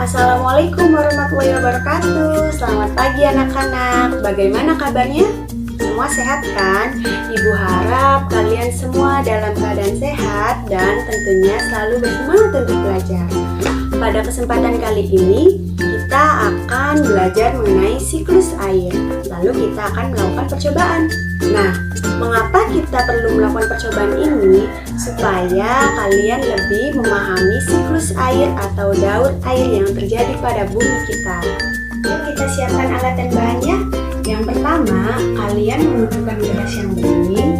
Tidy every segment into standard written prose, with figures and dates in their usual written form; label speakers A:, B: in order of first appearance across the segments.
A: Assalamualaikum warahmatullahi wabarakatuh. Selamat pagi anak-anak. Bagaimana kabarnya? Semua sehat kan? Ibu harap kalian semua dalam keadaan sehat dan tentunya selalu bersemangat untuk belajar. Pada kesempatan kali ini kita akan belajar mengenai siklus air. Lalu kita akan melakukan percobaan. Nah, mengapa kita perlu melakukan percobaan ini? Supaya kalian lebih memahami siklus air atau daur air yang terjadi pada bumi kita. Yuk kita siapkan alat dan bahannya. Yang pertama, kalian membutuhkan beras yang bening.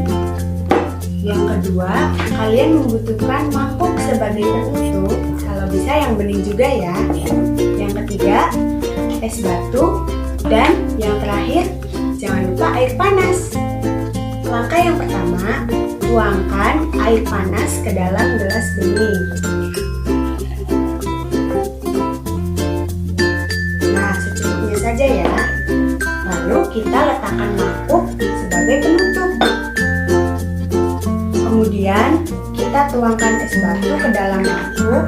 A: Yang kedua, kalian membutuhkan mangkok sebagai penutup. Kalau bisa yang bening juga ya. Yang ketiga, es batu. Dan yang terakhir, jangan lupa air panas. Langkah yang pertama, tuangkan air panas ke dalam gelas bening. Nah, secukupnya saja ya. Lalu kita letakkan mangkuk sebagai penutup. Kemudian kita tuangkan es batu ke dalam mangkuk.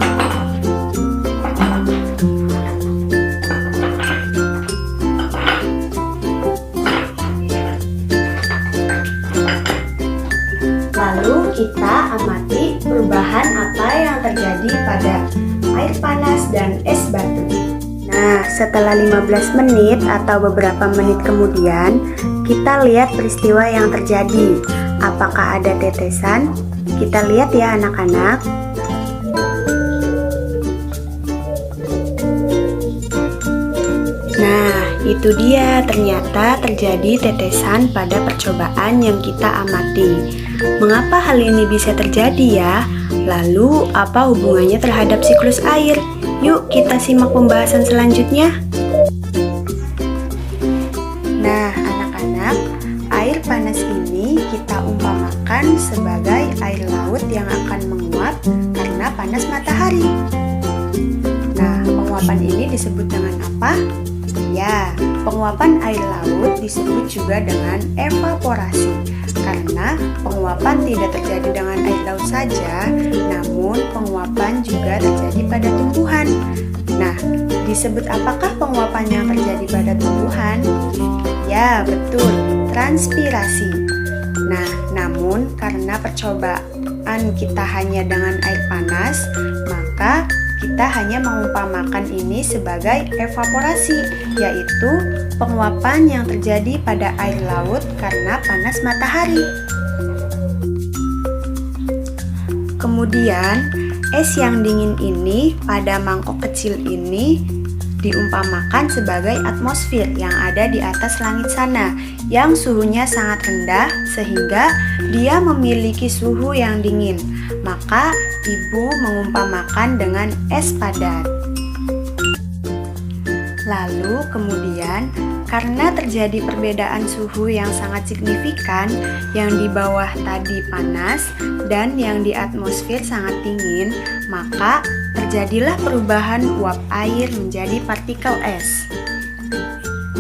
A: Lalu kita amati perubahan apa yang terjadi pada air panas dan es batu. Nah, setelah 15 menit atau beberapa menit kemudian, kita lihat peristiwa yang terjadi. Apakah ada tetesan? Kita lihat ya anak-anak. Nah, itu dia, ternyata terjadi tetesan pada percobaan yang kita amati. Mengapa hal ini bisa terjadi ya? Lalu, apa hubungannya terhadap siklus air? Yuk kita simak pembahasan selanjutnya. Nah, anak-anak, air panas ini kita umpamakan sebagai air laut yang akan menguap karena panas matahari. Nah, penguapan ini disebut dengan apa? Ya, penguapan air laut disebut juga dengan evaporasi. Karena penguapan tidak terjadi dengan air laut saja, namun penguapan juga terjadi pada tumbuhan. Nah, disebut apakah penguapan yang terjadi pada tumbuhan? Ya, betul, transpirasi. Nah, namun karena percobaan kita hanya dengan air panas, maka kita hanya mengumpamakan ini sebagai evaporasi, yaitu penguapan yang terjadi pada air laut karena panas matahari. Kemudian, es yang dingin ini pada mangkok kecil ini diumpamakan sebagai atmosfer yang ada di atas langit sana, yang suhunya sangat rendah sehingga dia memiliki suhu yang dingin. Maka ibu mengumpamakan dengan es padat. Lalu kemudian karena terjadi perbedaan suhu yang sangat signifikan, yang di bawah tadi panas dan yang di atmosfer sangat dingin, maka terjadilah perubahan uap air menjadi partikel es.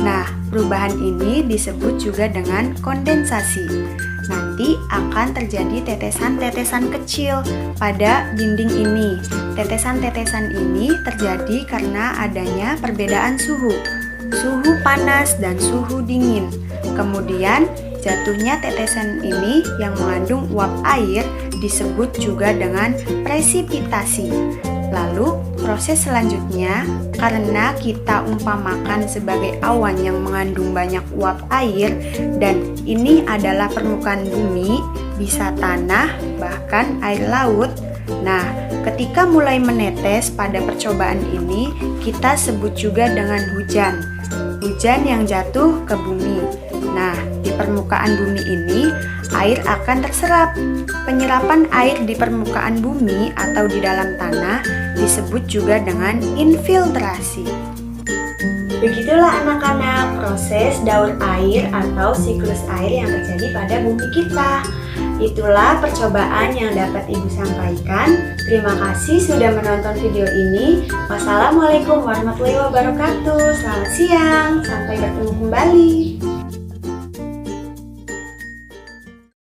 A: Nah, perubahan ini disebut juga dengan kondensasi. Nanti akan terjadi tetesan-tetesan kecil pada dinding ini. Tetesan-tetesan ini terjadi karena adanya perbedaan suhu panas dan suhu dingin. Kemudian jatuhnya tetesan ini yang mengandung uap air disebut juga dengan presipitasi. Lalu proses selanjutnya, karena kita umpamakan sebagai awan yang mengandung banyak uap air dan ini adalah permukaan bumi, bisa tanah, bahkan air laut. Nah, ketika mulai menetes pada percobaan ini, kita sebut juga dengan hujan. Hujan yang jatuh ke bumi. Nah, di permukaan bumi ini, air akan terserap. Penyerapan air di permukaan bumi atau di dalam tanah disebut juga dengan infiltrasi. Begitulah anak-anak proses daur air atau siklus air yang terjadi pada bumi kita. Itulah percobaan yang dapat Ibu sampaikan. Terima kasih sudah menonton video ini. Wassalamualaikum warahmatullahi wabarakatuh. Selamat siang, sampai bertemu kembali.